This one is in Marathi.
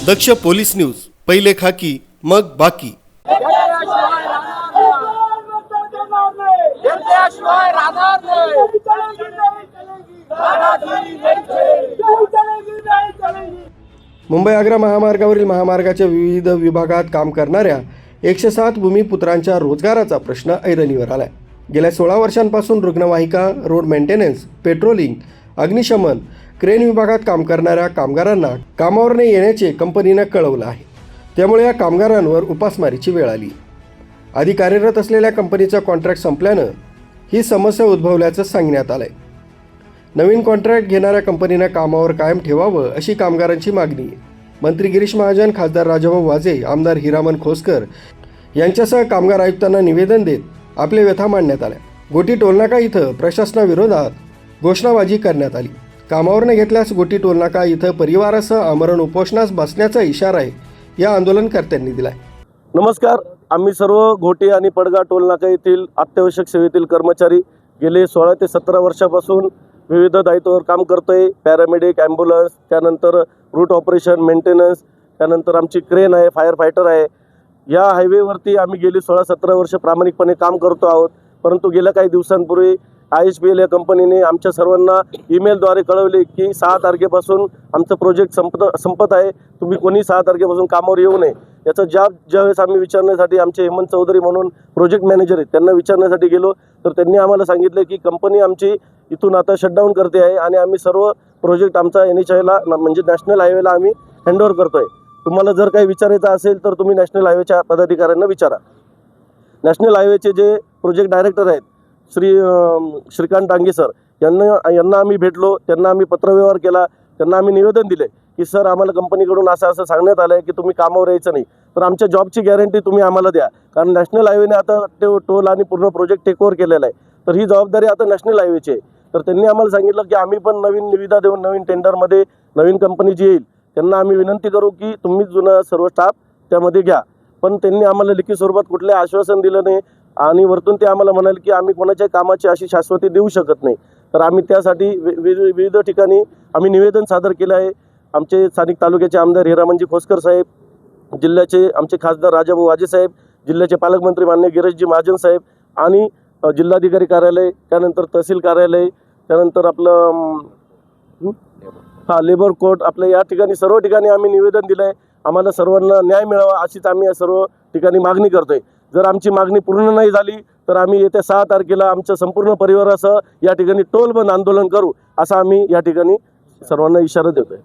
दक्ष पोलीस न्यूज, पहिले खाकी मग बाकी। मुंबई आग्रा महामार्गावरील महामार्गाच्या विविध विभागात काम करणाऱ्या 107 भूमिपुत्रांच्या रोजगाराचा प्रश्न ऐरणीवर आलाय। गेल्या 16 वर्षांपासून रुग्णवाहिका, रोड मेंटेनन्स, पेट्रोलिंग, अग्निशमन, क्रेन विभागात काम करणाऱ्या कामगारांना कामावर न येण्याचे कंपनीने कळवलं आहे। त्यामुळे या कामगारांवर उपासमारीची वेळ आली। आधी कार्यरत असलेल्या कंपनीचा कॉन्ट्रॅक्ट संपल्यानं ही समस्या उद्भवल्याचं सांगण्यात आलंय। नवीन कॉन्ट्रॅक्ट घेणाऱ्या कंपनीने कामावर कायम ठेवावं अशी कामगारांची मागणी आहे। मंत्री गिरीश महाजन, खासदार राजाभाऊ वाजे, आमदार हिरामन खोसकर यांच्यासह कामगार आयुक्तांना निवेदन देत आपले व्यथा मांडण्यात आल्या। गोटी टोलनाका इथं प्रशासनाविरोधात घोषणाबाजी करण्यात आली। कामावर न घेतल्यास गोटी टोलनाका इथं परिवारासह आमरण उपोषणास बसण्याचा इशारा आहे या आंदोलनकर्त्यांनी दिलाय। नमस्कार, आम्ही सर्व घोटी आणि पडगा टोलनाका येथील अत्यावश्यक सेवेतील कर्मचारी गेले 16 ते 17 वर्षापासून विविध दायित्वावर काम करतोय। पॅरामेडिक, ॲम्ब्युलन्स, त्यानंतर रूट ऑपरेशन, मेंटेनन्स, त्यानंतर आमची क्रेन आहे, फायर फायटर आहे। या हायवेवरती आम्ही गेली 16-17 वर्ष प्रामाणिकपणे काम करतो आहोत। परंतु गेल्या काही दिवसांपूर्वी IHPL या कंपनीने आमच्या सर्वांना ईमेलद्वारे कळवले की 6 तारखेपासून आमचं प्रोजेक्ट संपत आहे, तुम्ही कोणी 6 तारखेपासून कामावर येऊ नये। याचा ज्यावेळेस आम्ही विचारण्यासाठी आमचे हेमंत चौधरी म्हणून प्रोजेक्ट मॅनेजर आहेत त्यांना विचारण्यासाठी गेलो, तर त्यांनी आम्हाला सांगितले की कंपनी आमची इथून आता शटडाऊन करते आहे आणि आम्ही सर्व प्रोजेक्ट आमचा NHIला म्हणजे नॅशनल हायवेला आम्ही हँडओव्हर करतोय। तुम्हाला जर काही विचारायचं असेल तर तुम्ही नॅशनल हायवेच्या पदाधिकाऱ्यांना विचारा। नॅशनल हायवेचे जे प्रोजेक्ट डायरेक्टर आहेत श्रीकांत डांगे सर यांना आम्ही भेटलो, त्यांना आम्ही पत्रव्यवहार केला, त्यांना आम्ही निवेदन दिले की सर आम्हाला कंपनीकडून असं सांगण्यात आलं आहे की तुम्ही कामावर यायचं नाही, तर आमच्या जॉबची गॅरंटी तुम्ही आम्हाला द्या। कारण नॅशनल हायवेने आता टोल आणि पूर्ण प्रोजेक्ट टेक ओव्हर केलेला आहे, तर ही जबाबदारी आता नॅशनल हायवेची आहे। तर त्यांनी आम्हाला सांगितलं की आम्ही पण नवीन निविदा देऊन नवीन टेंडरमध्ये नवीन कंपनी जी येईल त्यांना आम्ही विनंती करू की तुम्ही जुना सर्व स्टाफ त्यामध्ये घ्या। पण त्यांनी आम्हाला लिखित स्वरूपात कुठले आश्वासन दिलं नाही आणि वरतून ते आम्हाला म्हणाले की आम्ही कोणाच्या कामाची अशी शाश्वती देऊ शकत नाही। तर आम्ही त्यासाठी विविध ठिकाणी आम्ही निवेदन सादर केलं आहे। आमचे स्थानिक तालुक्याचे आमदार हिरामनजी खोसकर साहेब, जिल्ह्याचे आमचे खासदार राजाभाऊ वाजे साहेब, जिल्ह्याचे पालकमंत्री माननीय गिरीशजी महाजन साहेब आणि जिल्हाधिकारी कार्यालय, त्यानंतर तहसील कार्यालय, त्यानंतर आपलं लेबर कोर्ट, आपल्या या ठिकाणी सर्व ठिकाणी आम्ही निवेदन दिलं आहे। आम्हाला सर्वांना न्याय मिळावा अशीच आम्ही या सर्व ठिकाणी मागणी करतोय। जर आमची मागणी पूर्ण नाही झाली तर आम्ही येत्या 6 तारखेला आमच्या संपूर्ण परिवारासह या ठिकाणी टोल बंद आंदोलन करू असा आम्ही या ठिकाणी सर्वांना इशारा देतोय।